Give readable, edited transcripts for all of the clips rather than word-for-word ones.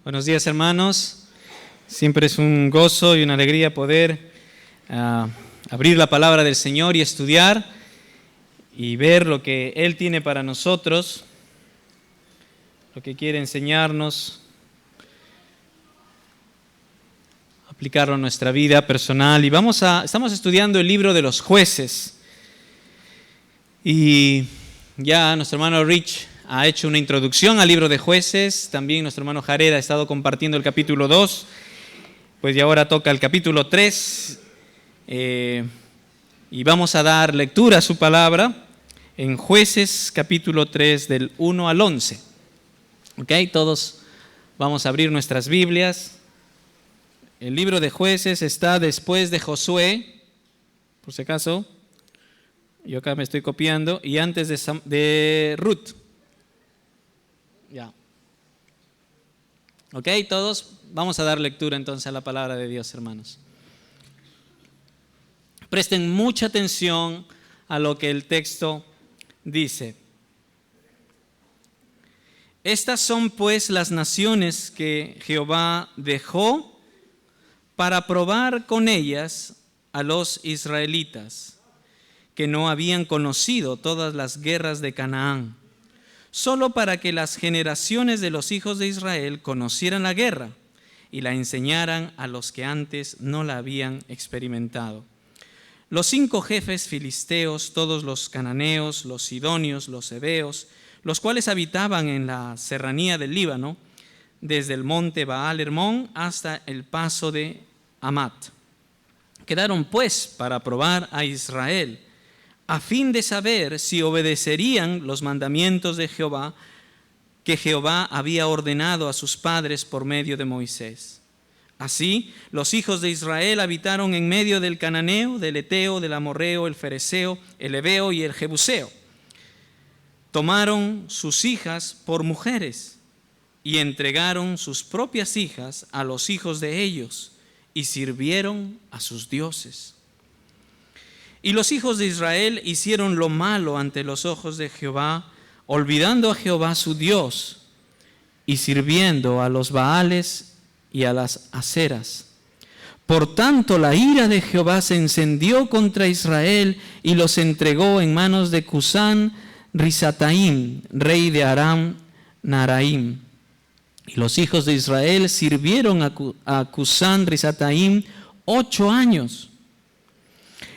Buenos días, hermanos. Siempre es un gozo y una alegría poder abrir la palabra del Señor y estudiar y ver lo que Él tiene para nosotros, lo que quiere enseñarnos, aplicarlo a nuestra vida personal. Y estamos estudiando el libro de los Jueces. Y ya nuestro hermano Rich ha hecho una introducción al libro de Jueces. También nuestro hermano Jared ha estado compartiendo el capítulo 2. Pues ya ahora toca el capítulo 3. Y vamos a dar lectura a su palabra en Jueces capítulo 3 del 1 al 11. ¿Ok? Todos vamos a abrir nuestras Biblias. El libro de Jueces está después de Josué, por si acaso. Yo acá me estoy copiando. Y antes de Ruth. Ya. Ok, todos vamos a dar lectura entonces a la palabra de Dios, hermanos. Presten mucha atención a lo que el texto dice. Estas son pues las naciones que Jehová dejó para probar con ellas a los israelitas, que no habían conocido todas las guerras de Canaán, solo para que las generaciones de los hijos de Israel conocieran la guerra y la enseñaran a los que antes no la habían experimentado. Los 5 jefes filisteos, todos los cananeos, los sidonios, los heveos, los cuales habitaban en la serranía del Líbano, desde el monte Baal-Hermón hasta el paso de Amat, quedaron pues para probar a Israel, a fin de saber si obedecerían los mandamientos de Jehová, que Jehová había ordenado a sus padres por medio de Moisés. Así, los hijos de Israel habitaron en medio del cananeo, del eteo, del amorreo, el fereceo, el heveo y el jebuseo. Tomaron sus hijas por mujeres y entregaron sus propias hijas a los hijos de ellos y sirvieron a sus dioses. Y los hijos de Israel hicieron lo malo ante los ojos de Jehová, olvidando a Jehová su Dios y sirviendo a los Baales y a las Aseras. Por tanto, la ira de Jehová se encendió contra Israel y los entregó en manos de Cusán Risataim, rey de Aram Naharaim. Y los hijos de Israel sirvieron a Cusán Risataim 8 años.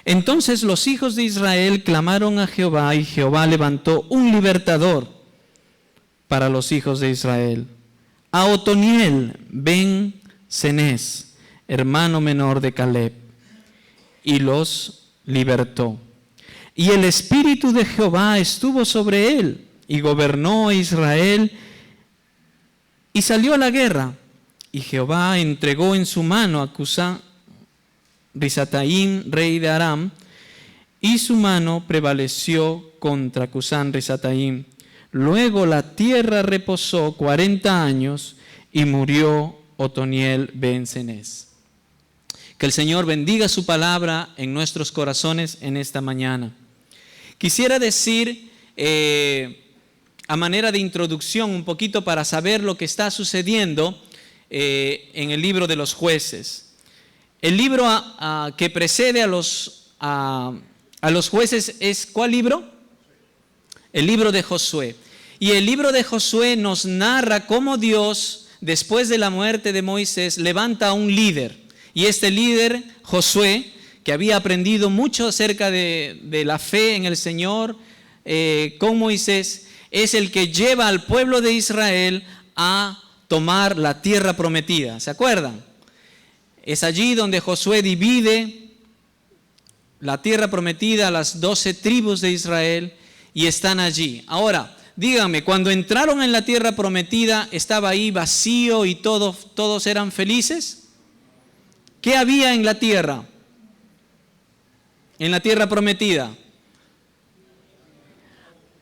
Entonces los hijos de Israel clamaron a Jehová y Jehová levantó un libertador para los hijos de Israel, a Otoniel ben Cenez, hermano menor de Caleb, y los libertó. Y el espíritu de Jehová estuvo sobre él y gobernó a Israel y salió a la guerra. Y Jehová entregó en su mano a Cusán Risataim, rey de Aram, y su mano prevaleció contra Cusán Risataim. Luego la tierra reposó 40 años y murió Otoniel ben Cenez. Que el Señor bendiga su palabra en nuestros corazones en esta mañana. Quisiera decir, a manera de introducción, un poquito para saber lo que está sucediendo en el libro de los Jueces. El libro que precede a los jueces es, ¿cuál libro? El libro de Josué. Y el libro de Josué nos narra cómo Dios, después de la muerte de Moisés, levanta a un líder. Y este líder, Josué, que había aprendido mucho acerca de la fe en el Señor con Moisés, es el que lleva al pueblo de Israel a tomar la tierra prometida. ¿Se acuerdan? Es allí donde Josué divide la tierra prometida a las 12 tribus de Israel y están allí. Ahora, díganme, cuando entraron en la tierra prometida, ¿estaba ahí vacío y todos eran felices? ¿Qué había en la tierra? En la tierra prometida.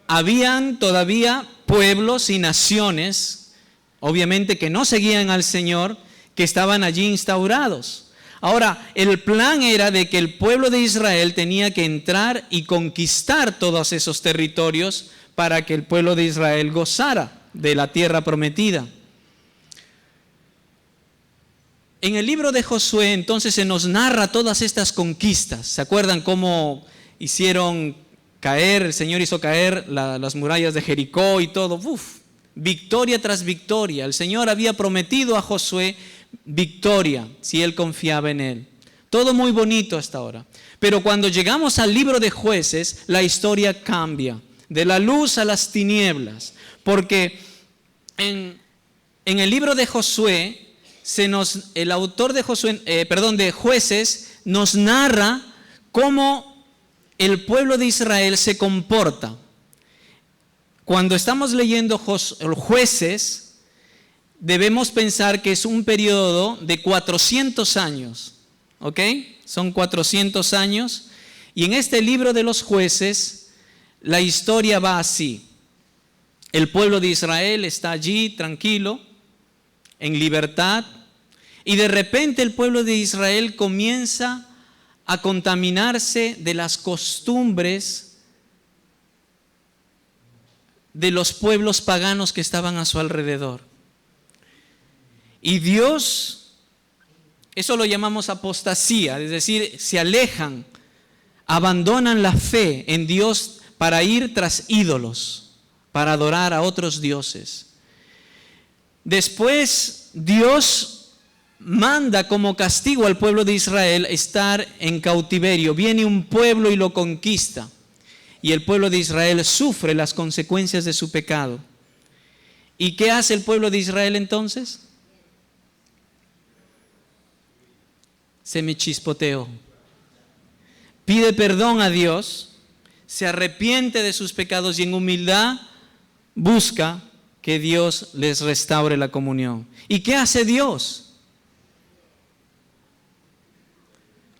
Habían todavía pueblos y naciones, obviamente que no seguían al Señor, que estaban allí instaurados. Ahora, el plan era de que el pueblo de Israel tenía que entrar y conquistar todos esos territorios para que el pueblo de Israel gozara de la tierra prometida. en el libro de Josué entonces se nos narra todas estas conquistas. ¿Se acuerdan cómo hicieron caer, el Señor hizo caer las murallas de Jericó y todo? Victoria tras victoria. El Señor había prometido a Josué victoria si él confiaba en él. Todo muy bonito hasta ahora. Pero cuando llegamos al libro de Jueces, la historia cambia. De la luz a las tinieblas. Porque en el libro de Josué, el autor de Jueces nos narra cómo el pueblo de Israel se comporta. Cuando estamos leyendo Jueces, debemos pensar que es un periodo de 400 años, ¿ok? Son 400 años. Y en este libro de los Jueces, la historia va así. El pueblo de Israel está allí tranquilo, en libertad, y de repente el pueblo de Israel comienza a contaminarse de las costumbres de los pueblos paganos que estaban a su alrededor. Y Dios, eso lo llamamos apostasía, es decir, se alejan, abandonan la fe en Dios para ir tras ídolos, para adorar a otros dioses. Después Dios manda como castigo al pueblo de Israel estar en cautiverio. Viene un pueblo y lo conquista. Y el pueblo de Israel sufre las consecuencias de su pecado. ¿Y qué hace el pueblo de Israel entonces? Se me chispoteó. Pide perdón a Dios, se arrepiente de sus pecados y en humildad busca que Dios les restaure la comunión. ¿Y qué hace Dios?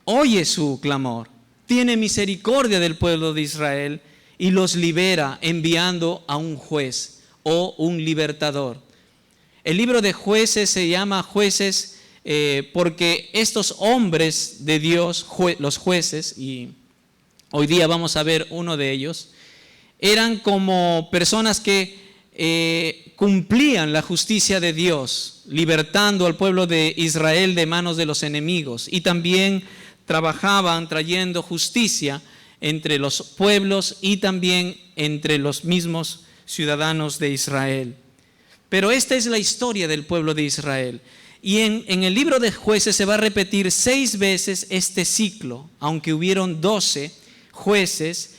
Oye su clamor, tiene misericordia del pueblo de Israel y los libera enviando a un juez o un libertador. El libro de Jueces se llama Jueces porque estos hombres de Dios, los jueces, y hoy día vamos a ver uno de ellos, eran como personas que cumplían la justicia de Dios, libertando al pueblo de Israel de manos de los enemigos, y también trabajaban trayendo justicia entre los pueblos y también entre los mismos ciudadanos de Israel. Pero esta es la historia del pueblo de Israel. Y en el libro de Jueces se va a repetir 6 veces este ciclo, aunque hubieron 12 jueces.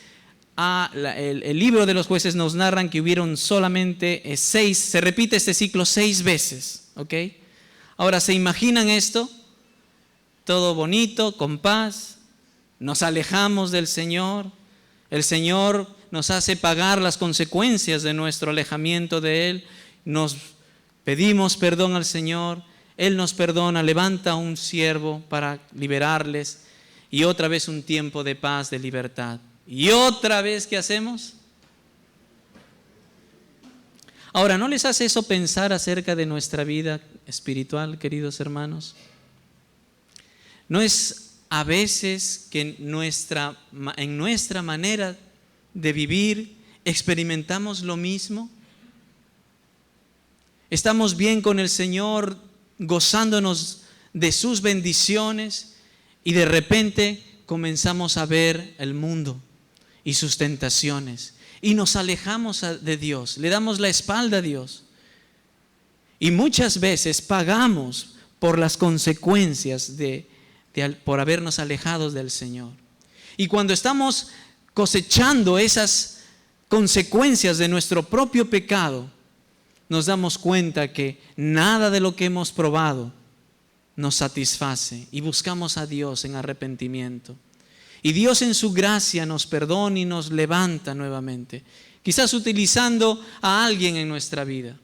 El libro de los Jueces nos narran que hubieron solamente 6, se repite este ciclo 6 veces, ¿ok? Ahora, ¿se imaginan esto? Todo bonito, con paz, nos alejamos del Señor, el Señor nos hace pagar las consecuencias de nuestro alejamiento de Él, nos pedimos perdón al Señor, Él nos perdona, levanta a un siervo para liberarles y otra vez un tiempo de paz, de libertad. Y otra vez, ¿qué hacemos? Ahora, ¿no les hace eso pensar acerca de nuestra vida espiritual, queridos hermanos? ¿No es a veces que en nuestra manera de vivir experimentamos lo mismo? Estamos bien con el Señor, gozándonos de sus bendiciones y de repente comenzamos a ver el mundo y sus tentaciones y nos alejamos de Dios, le damos la espalda a Dios y muchas veces pagamos por las consecuencias por habernos alejado del Señor. Y cuando estamos cosechando esas consecuencias de nuestro propio pecado, nos damos cuenta que nada de lo que hemos probado nos satisface y buscamos a Dios en arrepentimiento. Y Dios en su gracia nos perdona y nos levanta nuevamente. Quizás utilizando a alguien en nuestra vida.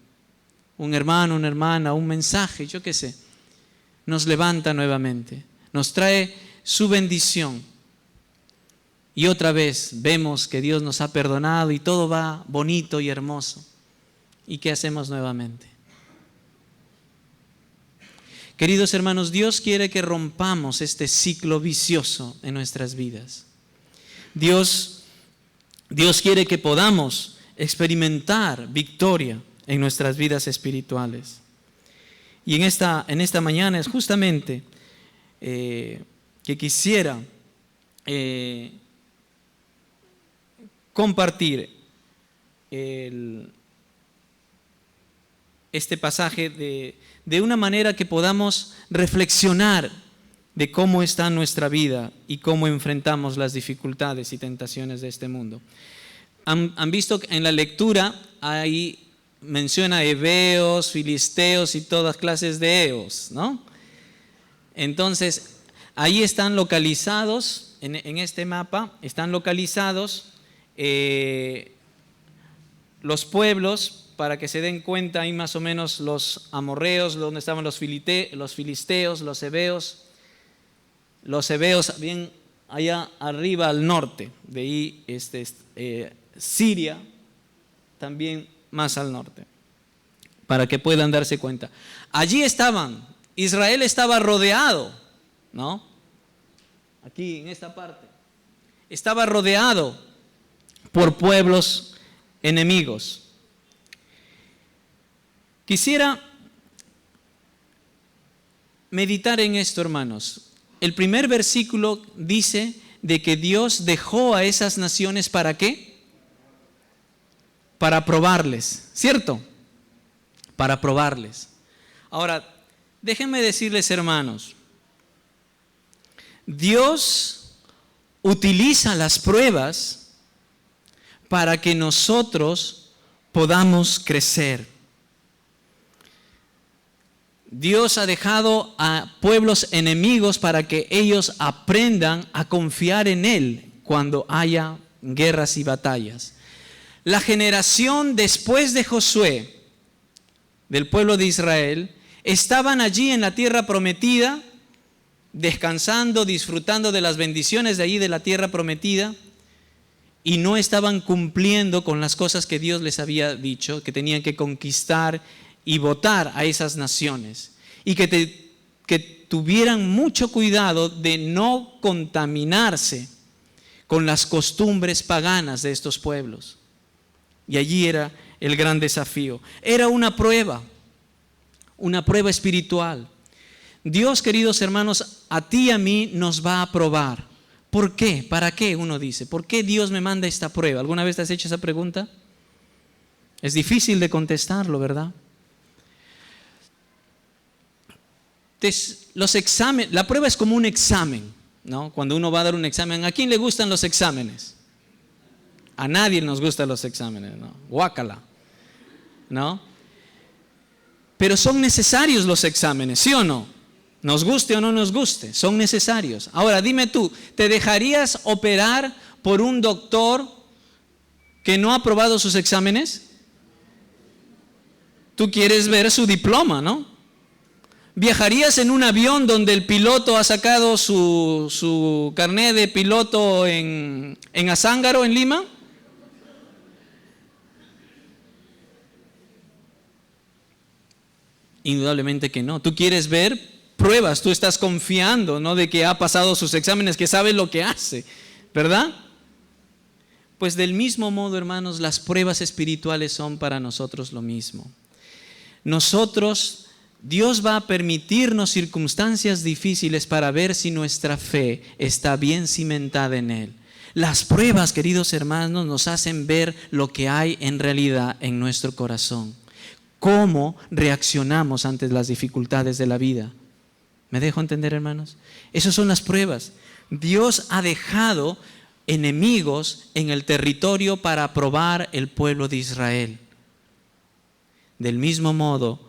Un hermano, una hermana, un mensaje, yo qué sé. Nos levanta nuevamente. Nos trae su bendición. Y otra vez vemos que Dios nos ha perdonado y todo va bonito y hermoso. ¿Y qué hacemos nuevamente? Queridos hermanos, Dios quiere que rompamos este ciclo vicioso en nuestras vidas. Dios quiere que podamos experimentar victoria en nuestras vidas espirituales. Y en esta mañana es justamente que quisiera compartir este pasaje de una manera que podamos reflexionar de cómo está nuestra vida y cómo enfrentamos las dificultades y tentaciones de este mundo. Han visto que en la lectura ahí menciona heveos, filisteos y todas clases de eos, ¿no? Entonces, ahí están localizados, en este mapa, están localizados los pueblos, para que se den cuenta, ahí más o menos los amorreos, donde estaban los filisteos, los heveos bien allá arriba al norte, de ahí Siria, también más al norte, para que puedan darse cuenta. Allí estaban, Israel estaba rodeado, ¿no? Aquí en esta parte, estaba rodeado por pueblos enemigos. Quisiera meditar en esto, hermanos. El primer versículo dice de que Dios dejó a esas naciones ¿para qué? Para probarles, ¿cierto? Para probarles. Ahora, déjenme decirles, hermanos, Dios utiliza las pruebas para que nosotros podamos crecer. Dios ha dejado a pueblos enemigos para que ellos aprendan a confiar en Él cuando haya guerras y batallas. La generación después de Josué, del pueblo de Israel, estaban allí en la tierra prometida, descansando, disfrutando de las bendiciones de allí de la tierra prometida, y no estaban cumpliendo con las cosas que Dios les había dicho, que tenían que conquistar y votar a esas naciones, y que tuvieran mucho cuidado de no contaminarse con las costumbres paganas de estos pueblos. Y allí era el gran desafío. Era una prueba espiritual. Dios, queridos hermanos, a ti y a mí nos va a probar. ¿Por qué? ¿Para qué? Uno dice, ¿por qué Dios me manda esta prueba? ¿Alguna vez te has hecho esa pregunta? Es difícil de contestarlo, ¿verdad? La prueba es como un examen, ¿no? Cuando uno va a dar un examen, ¿a quién le gustan los exámenes? A nadie nos gustan los exámenes, ¿no? Guácala, ¿no? Pero son necesarios los exámenes, ¿sí o no? Nos guste o no nos guste, son necesarios. Ahora, dime tú, ¿te dejarías operar por un doctor que no ha aprobado sus exámenes? Tú quieres ver su diploma, ¿no? ¿Viajarías en un avión donde el piloto ha sacado su carnet de piloto en Azángaro, en Lima? Indudablemente que no. Tú quieres ver pruebas, tú estás confiando, ¿no?, de que ha pasado sus exámenes, que sabe lo que hace, ¿verdad? Pues del mismo modo, hermanos, las pruebas espirituales son para nosotros lo mismo. Dios va a permitirnos circunstancias difíciles para ver si nuestra fe está bien cimentada en Él. Las pruebas, queridos hermanos, nos hacen ver lo que hay en realidad en nuestro corazón. ¿Cómo reaccionamos ante las dificultades de la vida? ¿Me dejo entender, hermanos? Esas son las pruebas. Dios ha dejado enemigos en el territorio para probar el pueblo de Israel. Del mismo modo,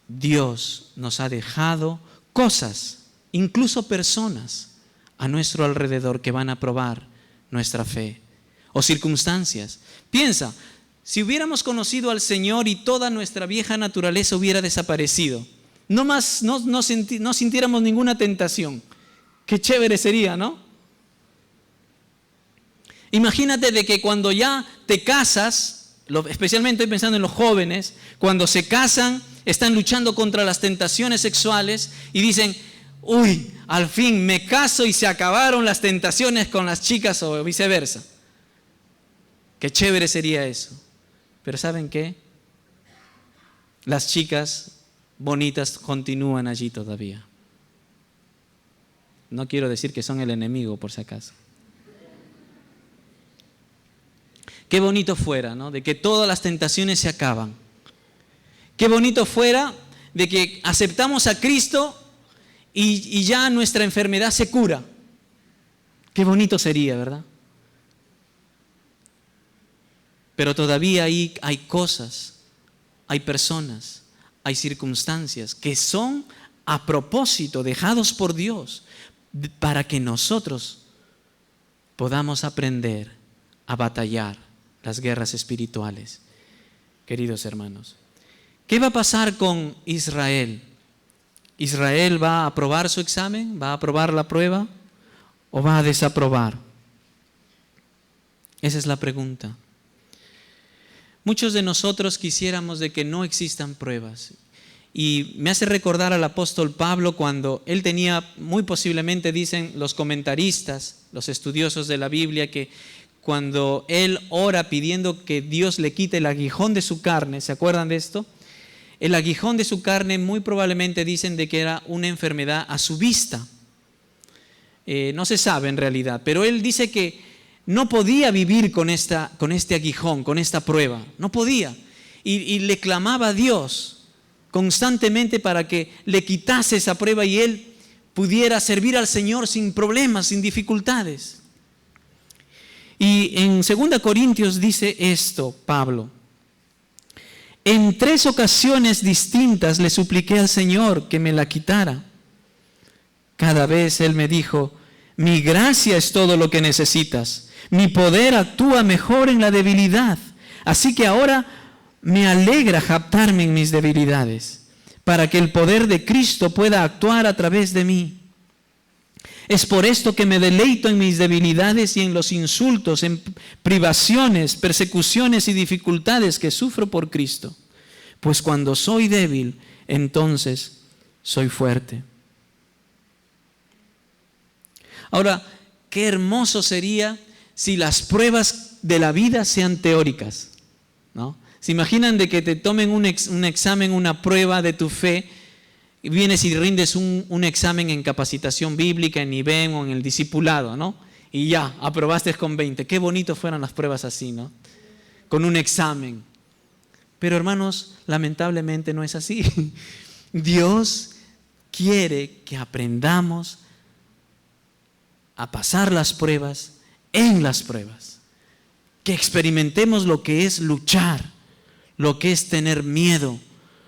Dios nos ha dejado cosas, incluso personas a nuestro alrededor que van a probar nuestra fe, o circunstancias. Piensa, si hubiéramos conocido al Señor y toda nuestra vieja naturaleza hubiera desaparecido, no sintiéramos ninguna tentación, qué chévere sería, ¿no? Imagínate de que cuando ya te casas, especialmente estoy pensando en los jóvenes, cuando se casan, están luchando contra las tentaciones sexuales y dicen, uy, al fin me caso y se acabaron las tentaciones con las chicas o viceversa. Qué chévere sería eso. Pero ¿saben qué? Las chicas bonitas continúan allí todavía. No quiero decir que son el enemigo, por si acaso. Qué bonito fuera, ¿no? De que todas las tentaciones se acaban. Qué bonito fuera de que aceptamos a Cristo y ya nuestra enfermedad se cura. Qué bonito sería, ¿verdad? Pero todavía hay cosas, hay personas, hay circunstancias que son a propósito dejados por Dios para que nosotros podamos aprender a batallar las guerras espirituales. Queridos hermanos, ¿qué va a pasar con Israel? ¿Israel va a aprobar su examen? ¿Va a aprobar la prueba? ¿O va a desaprobar? Esa es la pregunta. Muchos de nosotros quisiéramos de que no existan pruebas. Y me hace recordar al apóstol Pablo cuando él tenía, muy posiblemente dicen los comentaristas, los estudiosos de la Biblia, que cuando él ora pidiendo que Dios le quite el aguijón de su carne, ¿se acuerdan de esto? El aguijón de su carne muy probablemente dicen de que era una enfermedad a su vista. No se sabe en realidad, pero él dice que no podía vivir con este aguijón, con esta prueba, no podía. Y le clamaba a Dios constantemente para que le quitase esa prueba y él pudiera servir al Señor sin problemas, sin dificultades. Y en 2 Corintios dice esto, Pablo: en 3 ocasiones distintas le supliqué al Señor que me la quitara. Cada vez Él me dijo: mi gracia es todo lo que necesitas. Mi poder actúa mejor en la debilidad. Así que ahora me alegra jactarme en mis debilidades, para que el poder de Cristo pueda actuar a través de mí. Es por esto que me deleito en mis debilidades y en los insultos, en privaciones, persecuciones y dificultades que sufro por Cristo. Pues cuando soy débil, entonces soy fuerte. Ahora, qué hermoso sería si las pruebas de la vida sean teóricas, ¿no? ¿Se imaginan de que te tomen un examen, una prueba de tu fe, y vienes y rindes un examen en capacitación bíblica, en IBEM o en el discipulado, ¿no? Y ya, aprobaste con 20. Qué bonito fueran las pruebas así, ¿no? Con un examen. Pero hermanos, lamentablemente no es así. Dios quiere que aprendamos a pasar las pruebas en las pruebas. Que experimentemos lo que es luchar, lo que es tener miedo,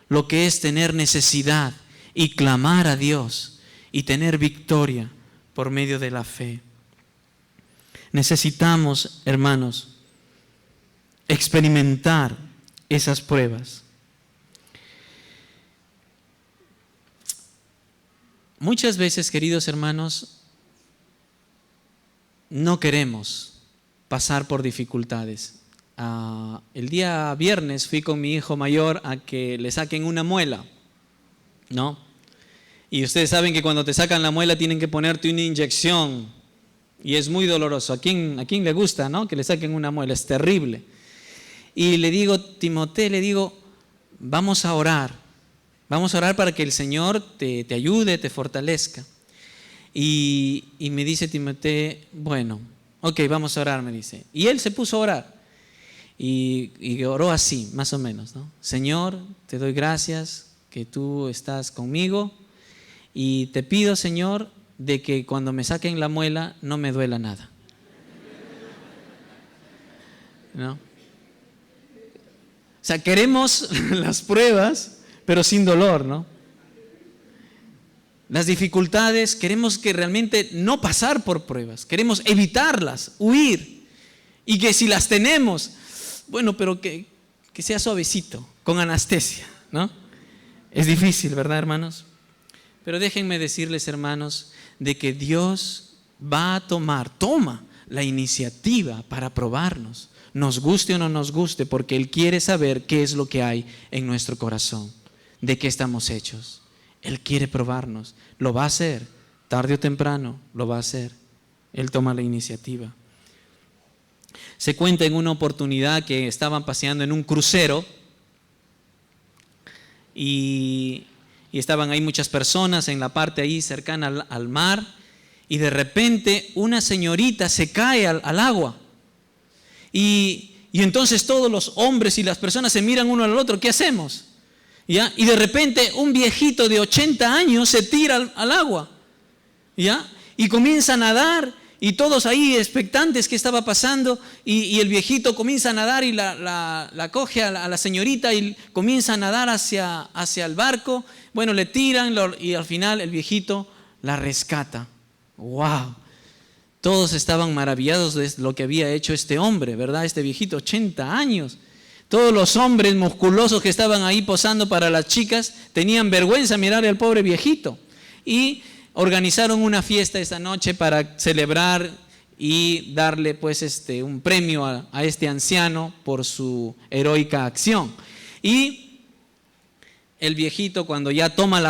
lo que es tener necesidad y clamar a Dios y tener victoria por medio de la fe. Necesitamos, hermanos, experimentar esas pruebas. Muchas veces, queridos hermanos, no queremos pasar por dificultades. El día viernes fui con mi hijo mayor a que le saquen una muela, ¿no? Y ustedes saben que cuando te sacan la muela tienen que ponerte una inyección y es muy doloroso. ¿A quién le gusta, no? Que le saquen una muela, es terrible. Y le digo, Timote, vamos a orar para que el Señor te ayude, te fortalezca. Y me dice Timote, bueno, ok, vamos a orar, me dice. Y él se puso a orar. Y oró así, más o menos, ¿no? Señor, te doy gracias que tú estás conmigo y te pido, Señor, de que cuando me saquen la muela no me duela nada, ¿no? O sea, queremos las pruebas, pero sin dolor, ¿no? Las dificultades, queremos que realmente no pasar por pruebas, queremos evitarlas, huir, y que si las tenemos, bueno, pero que sea suavecito, con anestesia, ¿no? Es difícil, ¿verdad, hermanos? Pero déjenme decirles, hermanos, de que Dios toma la iniciativa para probarnos, nos guste o no nos guste, porque Él quiere saber qué es lo que hay en nuestro corazón, de qué estamos hechos. Él quiere probarnos, lo va a hacer, tarde o temprano lo va a hacer. Él toma la iniciativa. Se cuenta en una oportunidad que estaban paseando en un crucero y y estaban ahí muchas personas en la parte ahí cercana al mar, y de repente una señorita se cae al agua. Y entonces todos los hombres y las personas se miran uno al otro, ¿qué hacemos? ¿Ya? Y de repente un viejito de 80 años se tira al agua, ¿ya? Y comienza a nadar, y todos ahí expectantes qué estaba pasando, y el viejito comienza a nadar y la coge a la señorita y comienza a nadar hacia el barco. Bueno, le tiran y al final el viejito la rescata. ¡Wow! Todos estaban maravillados de lo que había hecho este hombre, ¿verdad? Este viejito, 80 años. Todos los hombres musculosos que estaban ahí posando para las chicas tenían vergüenza mirar al pobre viejito. Y organizaron una fiesta esa noche para celebrar y darle pues un premio a este anciano por su heroica acción. Y el viejito, cuando ya toma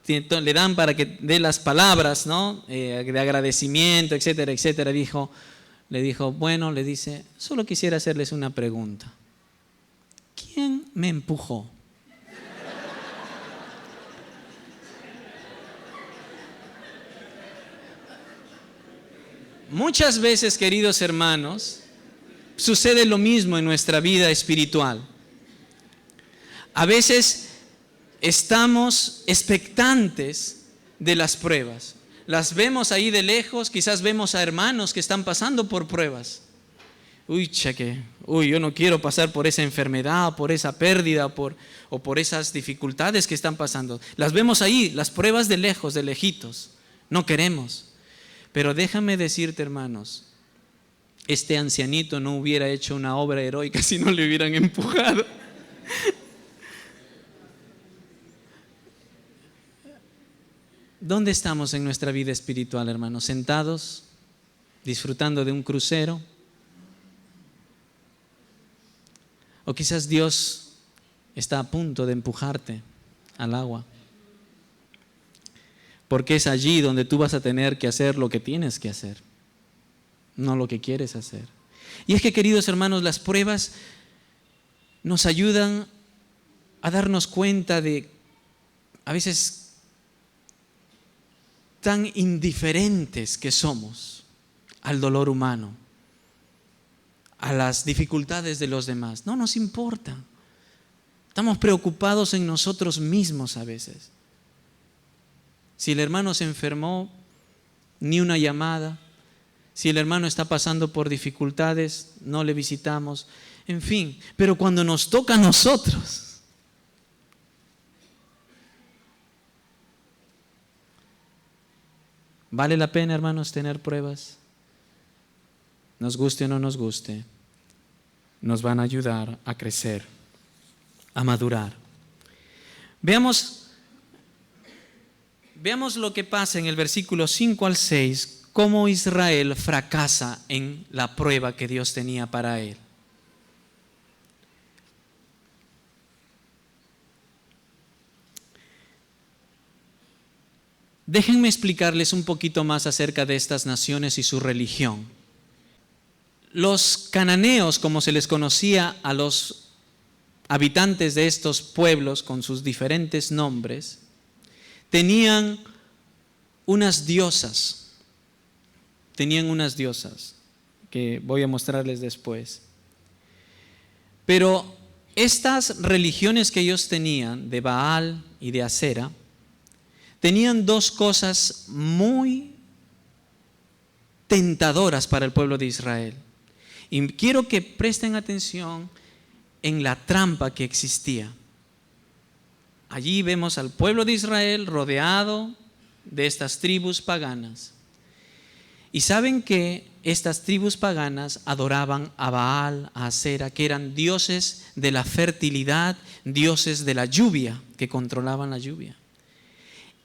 le dan para que dé las palabras, ¿no? De agradecimiento, etcétera, etcétera, le dijo, bueno, le dice, solo quisiera hacerles una pregunta. ¿Quién me empujó? Muchas veces, queridos hermanos, sucede lo mismo en nuestra vida espiritual. A veces estamos expectantes de las pruebas. Las vemos ahí de lejos, quizás vemos a hermanos que están pasando por pruebas. Yo no quiero pasar por esa enfermedad, por esa pérdida, o por esas dificultades que están pasando. Las vemos ahí, las pruebas de lejos, de lejitos. No queremos. Pero déjame decirte, hermanos, este ancianito no hubiera hecho una obra heroica si no le hubieran empujado. ¿Dónde estamos en nuestra vida espiritual, hermanos? ¿Sentados, disfrutando de un crucero? O quizás Dios está a punto de empujarte al agua. Porque es allí donde tú vas a tener que hacer lo que tienes que hacer, no lo que quieres hacer. Y es que, queridos hermanos, las pruebas nos ayudan a darnos cuenta de, a veces, tan indiferentes que somos al dolor humano, a las dificultades de los demás. No nos importa. Estamos preocupados en nosotros mismos a veces. Si el hermano se enfermó, ni una llamada. Si el hermano está pasando por dificultades, no le visitamos. En fin, pero cuando nos toca a nosotros, ¿vale la pena, hermanos, tener pruebas? Nos guste o no nos guste, nos van a ayudar a crecer, a madurar. Veamos lo que pasa en el versículo 5 al 6, cómo Israel fracasa en la prueba que Dios tenía para él. Déjenme explicarles un poquito más acerca de estas naciones y su religión. Los cananeos, como se les conocía a los habitantes de estos pueblos con sus diferentes nombres, tenían unas diosas que voy a mostrarles después. Pero estas religiones que ellos tenían, de Baal y de Asera, tenían dos cosas muy tentadoras para el pueblo de Israel. Y quiero que presten atención en la trampa que existía. Allí vemos al pueblo de Israel rodeado de estas tribus paganas. Y saben que estas tribus paganas adoraban a Baal, a Asera, que eran dioses de la fertilidad, dioses de la lluvia, que controlaban la lluvia.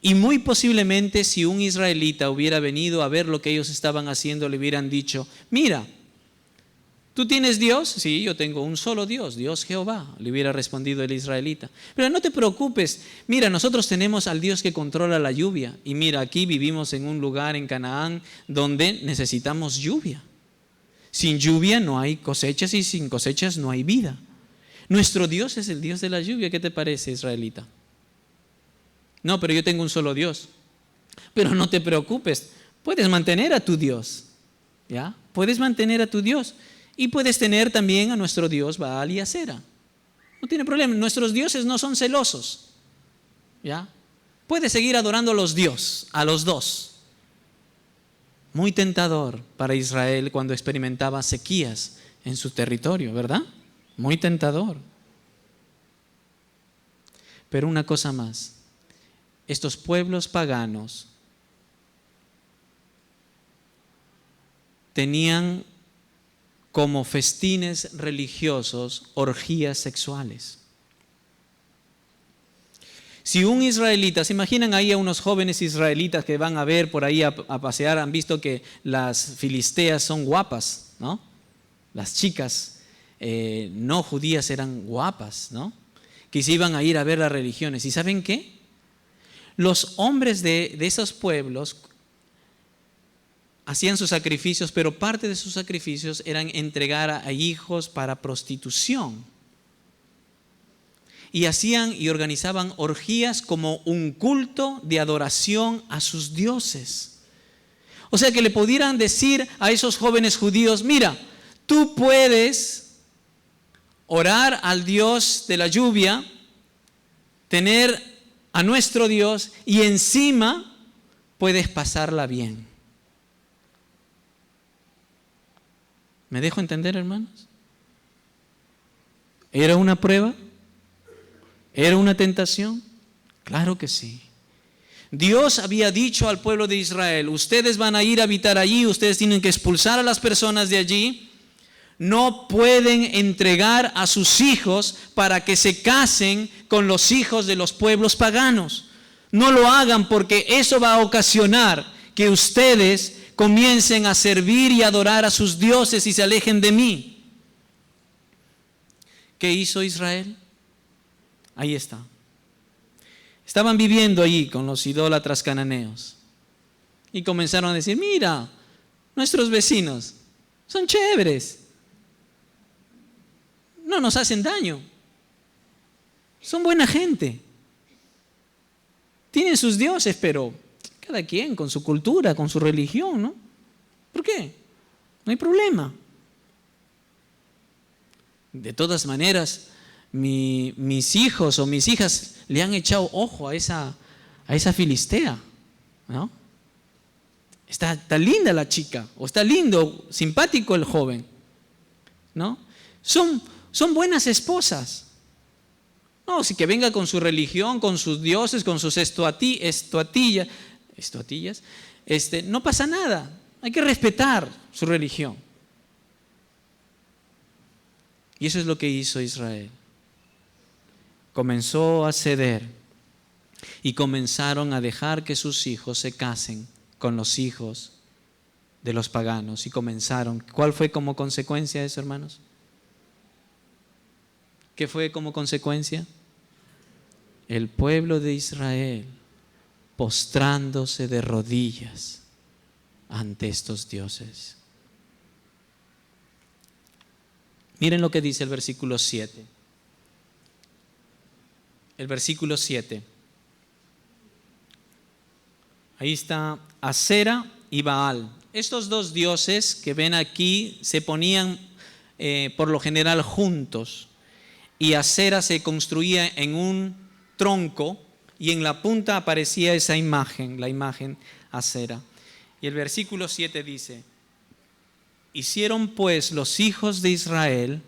Y muy posiblemente si un israelita hubiera venido a ver lo que ellos estaban haciendo, le hubieran dicho, mira, ¿tú tienes Dios? Sí, yo tengo un solo Dios, Dios Jehová, le hubiera respondido el israelita. Pero no te preocupes, mira, nosotros tenemos al Dios que controla la lluvia. Y mira, aquí vivimos en un lugar en Canaán donde necesitamos lluvia. Sin lluvia no hay cosechas y sin cosechas no hay vida. Nuestro Dios es el Dios de la lluvia. ¿Qué te parece, israelita? No, pero yo tengo un solo Dios. Pero no te preocupes, puedes mantener a tu Dios, ¿ya? Puedes mantener a tu Dios y puedes tener también a nuestro Dios Baal y Asera. No tiene problema, nuestros dioses no son celosos, ¿ya? Puedes seguir adorando a los dioses, a los dos. Muy tentador para Israel cuando experimentaba sequías en su territorio, ¿verdad? Muy tentador. Pero una cosa más, estos pueblos paganos tenían como festines religiosos orgías sexuales. Si un israelita, ¿se imaginan ahí a unos jóvenes israelitas que van a ver por ahí a pasear? Han visto que las filisteas son guapas, ¿no? Las chicas no judías eran guapas, ¿no? Que se iban a ir a ver las religiones. ¿Y saben qué? Los hombres de esos pueblos hacían sus sacrificios, pero parte de sus sacrificios eran entregar a hijos para prostitución. Y hacían y organizaban orgías como un culto de adoración a sus dioses. O sea que le pudieran decir a esos jóvenes judíos, mira, tú puedes orar al Dios de la lluvia, tener a nuestro Dios y encima puedes pasarla bien. ¿Me dejo entender, hermanos? ¿Era una prueba? ¿Era una tentación? Claro que sí. Dios había dicho al pueblo de Israel, ustedes van a ir a habitar allí, ustedes tienen que expulsar a las personas de allí, no pueden entregar a sus hijos para que se casen con los hijos de los pueblos paganos. No lo hagan porque eso va a ocasionar que ustedes comiencen a servir y adorar a sus dioses y se alejen de mí. ¿Qué hizo Israel? Ahí está. Estaban viviendo allí con los idólatras cananeos y comenzaron a decir, mira, nuestros vecinos son chéveres, no nos hacen daño, son buena gente, tienen sus dioses, pero cada quien con su cultura, con su religión, ¿no? ¿Por qué? No hay problema. De todas maneras, mis hijos o mis hijas le han echado ojo a esa filistea, ¿no? Está linda la chica, o está lindo, simpático el joven, ¿no? Son buenas esposas. No, si que venga con su religión, con sus dioses, con sus estatuillas, no pasa nada. Hay que respetar su religión. Y eso es lo que hizo Israel. Comenzó a ceder y comenzaron a dejar que sus hijos se casen con los hijos de los paganos y comenzaron. ¿Cuál fue como consecuencia de eso, hermanos? ¿Qué fue como consecuencia? El pueblo de Israel postrándose de rodillas ante estos dioses. Miren lo que dice el versículo 7. El versículo 7. Ahí está Asera y Baal. Estos dos dioses que ven aquí se ponían por lo general juntos. Y Asera se construía en un tronco y en la punta aparecía esa imagen, la imagen Asera. Y el versículo 7 dice, hicieron pues los hijos de Israel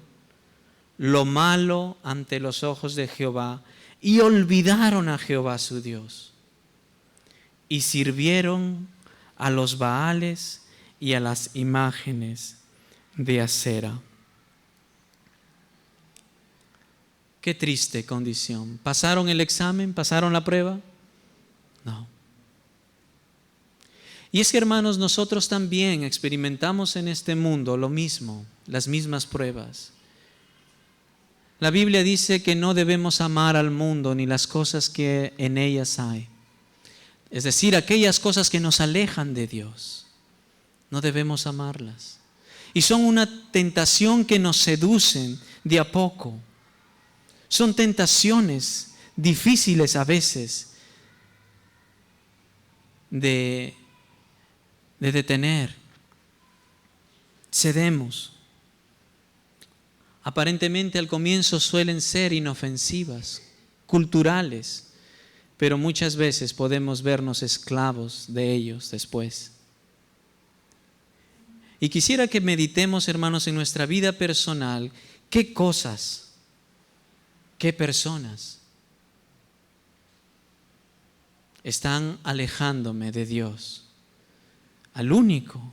lo malo ante los ojos de Jehová y olvidaron a Jehová su Dios y sirvieron a los Baales y a las imágenes de Asera. Qué triste condición. ¿Pasaron el examen? ¿Pasaron la prueba? No. Y es que, hermanos, nosotros también experimentamos en este mundo lo mismo, las mismas pruebas. La Biblia dice que no debemos amar al mundo ni las cosas que en ellas hay. Es decir, aquellas cosas que nos alejan de Dios. No debemos amarlas. Y son una tentación que nos seducen de a poco. Son tentaciones difíciles a veces, de detener. Cedemos. Aparentemente al comienzo suelen ser inofensivas, culturales, pero muchas veces podemos vernos esclavos de ellos después. Y quisiera que meditemos, hermanos, en nuestra vida personal, qué cosas, qué personas están alejándome de Dios, al único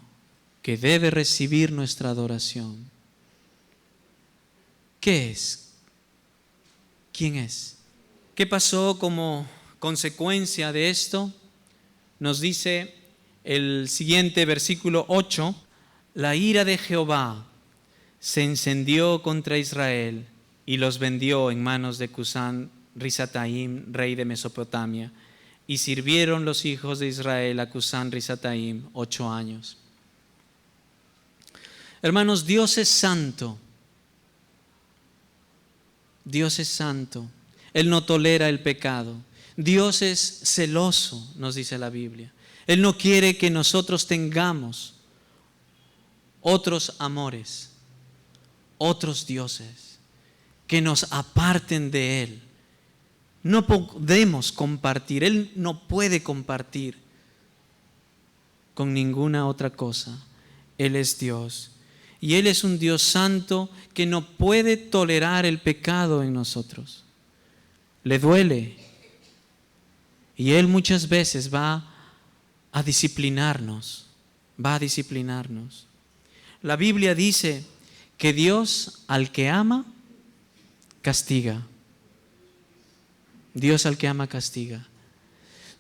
que debe recibir nuestra adoración. ¿Qué es? ¿Quién es? ¿Qué pasó como consecuencia de esto? Nos dice el siguiente versículo 8, la ira de Jehová se encendió contra Israel y los vendió en manos de Cusán Risataim, rey de Mesopotamia, y sirvieron los hijos de Israel a Cusán Risataim 8 años. Hermanos, Dios es santo. Dios es santo. Él no tolera el pecado. Dios es celoso, nos dice la Biblia. Él no quiere que nosotros tengamos otros amores, otros dioses, que nos aparten de Él. No podemos compartir. Él no puede compartir con ninguna otra cosa. Él es Dios. Y Él es un Dios santo que no puede tolerar el pecado en nosotros. Le duele. Y Él muchas veces va a disciplinarnos. Va a disciplinarnos. La Biblia dice que Dios al que ama, castiga. Dios al que ama, castiga.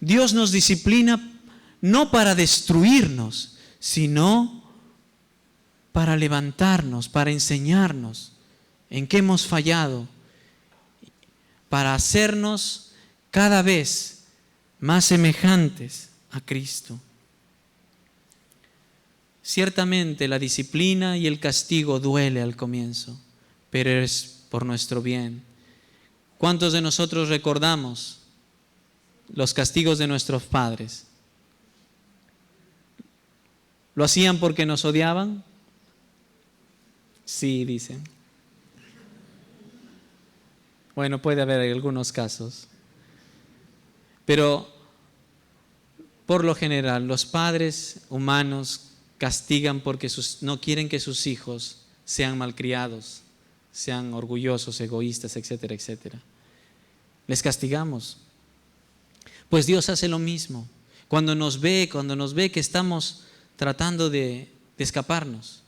Dios nos disciplina no para destruirnos, sino para levantarnos, para enseñarnos en qué hemos fallado, para hacernos cada vez más semejantes a Cristo. Ciertamente la disciplina y el castigo duele al comienzo, pero es por nuestro bien. ¿Cuántos de nosotros recordamos los castigos de nuestros padres? ¿Lo hacían porque nos odiaban? Sí, dicen. Bueno, puede haber algunos casos. Pero por lo general, los padres humanos castigan porque no quieren que sus hijos sean malcriados, sean orgullosos, egoístas, etcétera, etcétera. Les castigamos. Pues Dios hace lo mismo. Cuando nos ve que estamos tratando de escaparnos,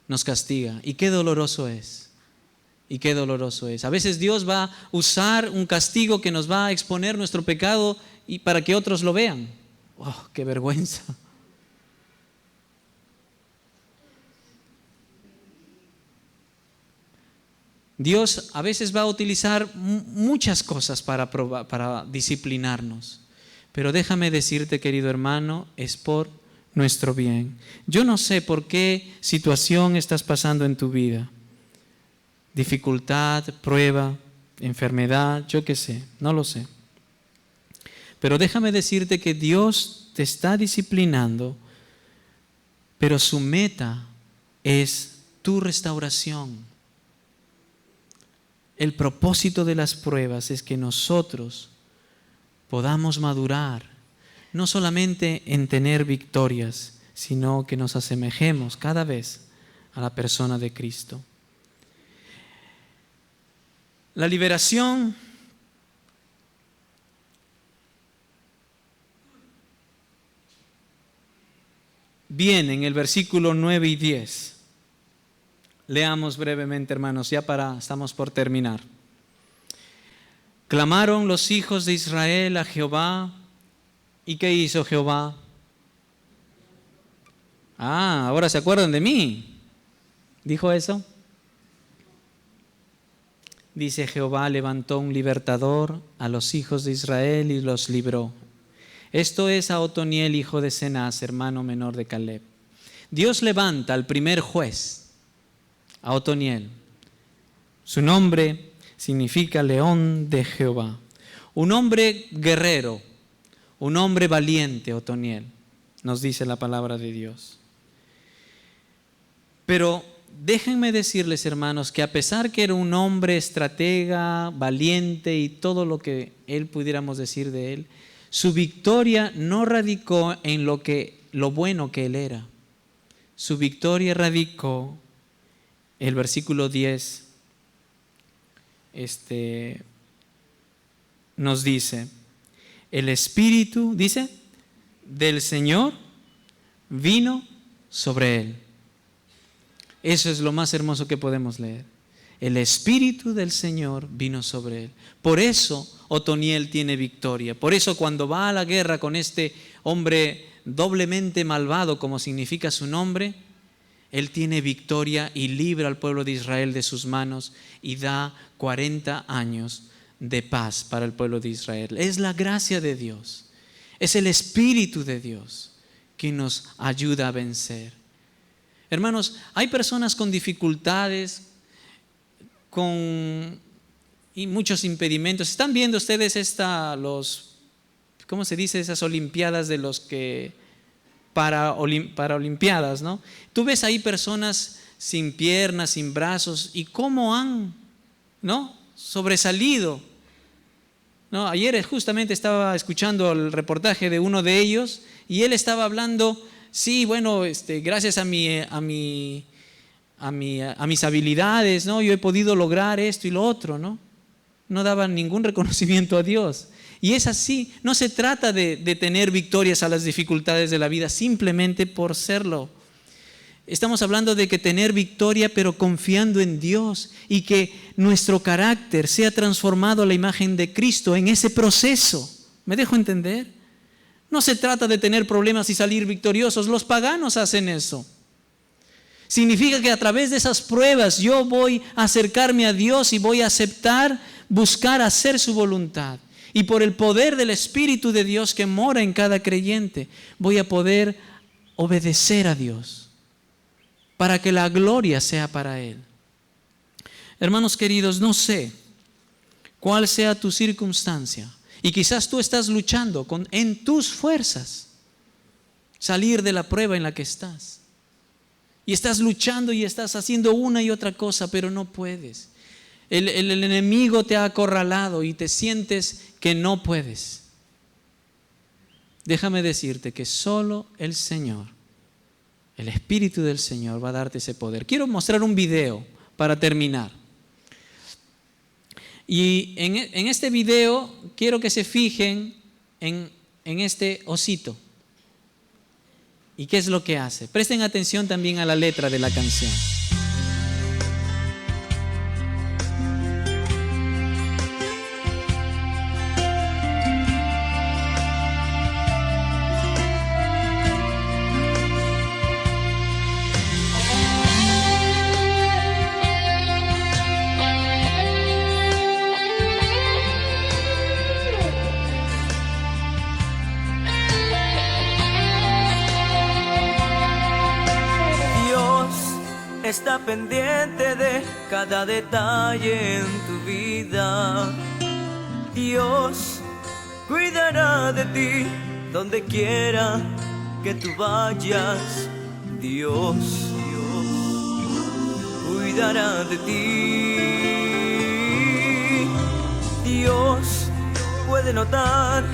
nos castiga. Y qué doloroso es. Y qué doloroso es. A veces Dios va a usar un castigo que nos va a exponer nuestro pecado y para que otros lo vean. ¡Oh, qué vergüenza! Dios a veces va a utilizar muchas cosas para disciplinarnos. Pero déjame decirte, querido hermano, es por nuestro bien. Yo no sé por qué situación estás pasando en tu vida. Dificultad, prueba, enfermedad, yo qué sé, no lo sé. Pero déjame decirte que Dios te está disciplinando, pero su meta es tu restauración. El propósito de las pruebas es que nosotros podamos madurar, no solamente en tener victorias, sino que nos asemejemos cada vez a la persona de Cristo. La liberación viene en el versículo 9 y 10. Leamos brevemente, hermanos, estamos por terminar. Clamaron los hijos de Israel a Jehová. ¿Y qué hizo Jehová? Ahora se acuerdan de mí. ¿Dijo eso? Dice: Jehová levantó un libertador a los hijos de Israel y los libró. Esto es a Otoniel, hijo de Cenaz, hermano menor de Caleb. Dios levanta al primer juez, a Otoniel. Su nombre significa león de Jehová. Un hombre guerrero, un hombre valiente, Otoniel, nos dice la palabra de Dios. Pero déjenme decirles, hermanos, que a pesar que era un hombre estratega, valiente y todo lo que él pudiéramos decir de él, su victoria no radicó en lo bueno que él era. Su victoria radicó, el versículo 10 nos dice, el Espíritu, dice, del Señor vino sobre él. Eso es lo más hermoso que podemos leer. El Espíritu del Señor vino sobre él. Por eso Otoniel tiene victoria. Por eso cuando va a la guerra con este hombre doblemente malvado, como significa su nombre, él tiene victoria y libra al pueblo de Israel de sus manos y da 40 años de paz para el pueblo de Israel. Es la gracia de Dios. Es el Espíritu de Dios que nos ayuda a vencer. Hermanos, hay personas con dificultades, y muchos impedimentos. ¿Están viendo ustedes ¿cómo se dice? Esas olimpiadas de los que para olimpiadas, ¿no? Tú ves ahí personas sin piernas, sin brazos, y cómo han, ¿no?, sobresalido, ¿no? Ayer justamente estaba escuchando el reportaje de uno de ellos y él estaba hablando, sí, bueno, gracias a mis habilidades, ¿no?, yo he podido lograr esto y lo otro, ¿no? No daban ningún reconocimiento a Dios. Y es así, no se trata de tener victorias a las dificultades de la vida simplemente por serlo. Estamos hablando de que tener victoria pero confiando en Dios y que nuestro carácter sea transformado a la imagen de Cristo en ese proceso. ¿Me dejo entender? No se trata de tener problemas y salir victoriosos. Los paganos hacen eso. Significa que a través de esas pruebas yo voy a acercarme a Dios y voy a aceptar, buscar hacer su voluntad. Y por el poder del Espíritu de Dios que mora en cada creyente, voy a poder obedecer a Dios para que la gloria sea para Él. Hermanos queridos, no sé cuál sea tu circunstancia y quizás tú estás luchando en tus fuerzas salir de la prueba en la que estás. Y estás luchando y estás haciendo una y otra cosa, pero no puedes. El enemigo te ha acorralado y te sientes que no puedes. Déjame decirte que solo el Señor, el Espíritu del Señor va a darte ese poder. Quiero mostrar un video para terminar. Y en este video quiero que se fijen en este osito. ¿Y qué es lo que hace? Presten atención también a la letra de la canción. Está pendiente de cada detalle en tu vida. Dios cuidará de ti donde quiera que tú vayas. Dios cuidará de ti. Dios puede notar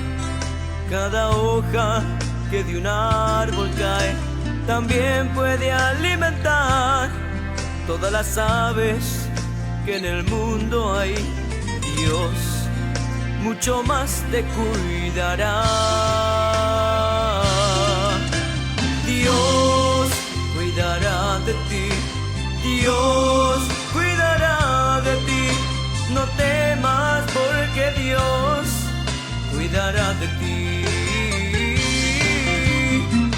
cada hoja que de un árbol cae. También puede alimentar todas las aves que en el mundo hay. Dios mucho más te cuidará. Dios cuidará de ti. Dios cuidará de ti. No temas porque Dios cuidará de ti.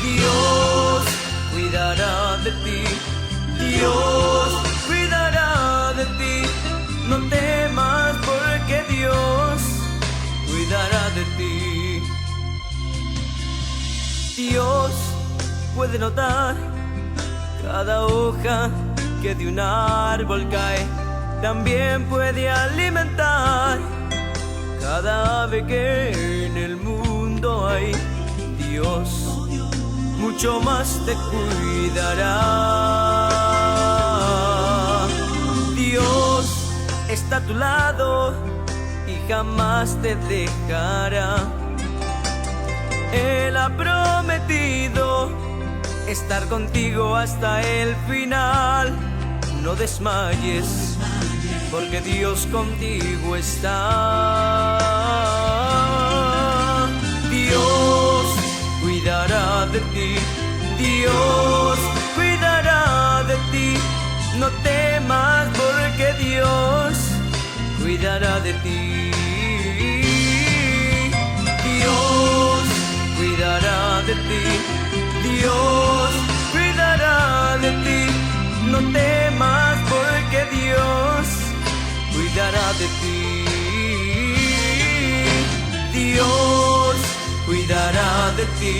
Dios cuidará de ti. Dios cuidará de ti. No temas porque Dios cuidará de ti. Dios puede notar cada hoja que de un árbol cae. También puede alimentar cada ave que en el mundo mundo hay, Dios mucho más te cuidará. Dios está a tu lado y jamás te dejará. Él ha prometido estar contigo hasta el final. No desmayes, porque Dios contigo está. Dios cuidará de ti, Dios cuidará de ti. No temas, porque Dios cuidará de ti. Dios cuidará de ti, Dios cuidará de ti. No temas, porque Dios cuidará de ti. Dios cuidará de ti,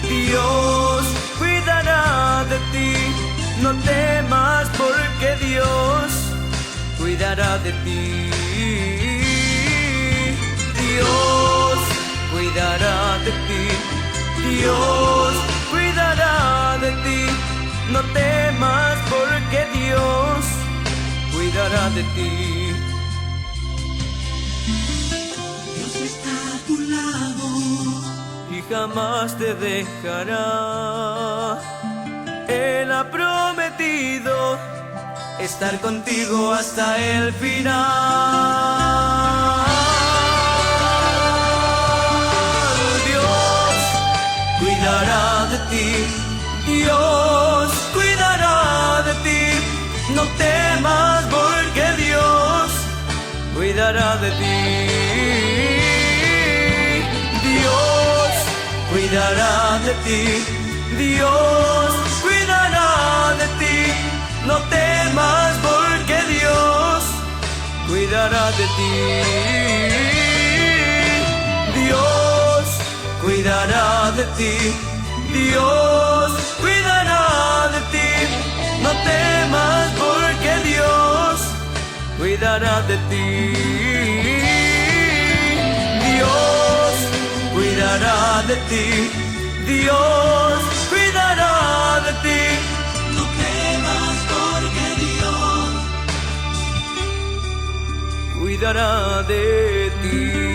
Dios cuidará de ti. No temas, porque Dios cuidará de ti. Dios cuidará de ti, Dios cuidará de ti. No temas, porque Dios cuidará de ti. Dios está a tu lado Y jamás te dejará. Él ha prometido estar contigo hasta el final. Dios cuidará de ti, Dios cuidará de ti. No temas, porque Dios cuidará de ti. Dios cuidará de ti, Dios cuidará de ti. No temas, porque Dios cuidará de ti. Dios cuidará de ti, Dios cuidará de ti. No temas, porque Dios cuidará de ti. Dios cuidará de ti, Dios cuidará de ti. No temas, porque Dios Cuidará de ti.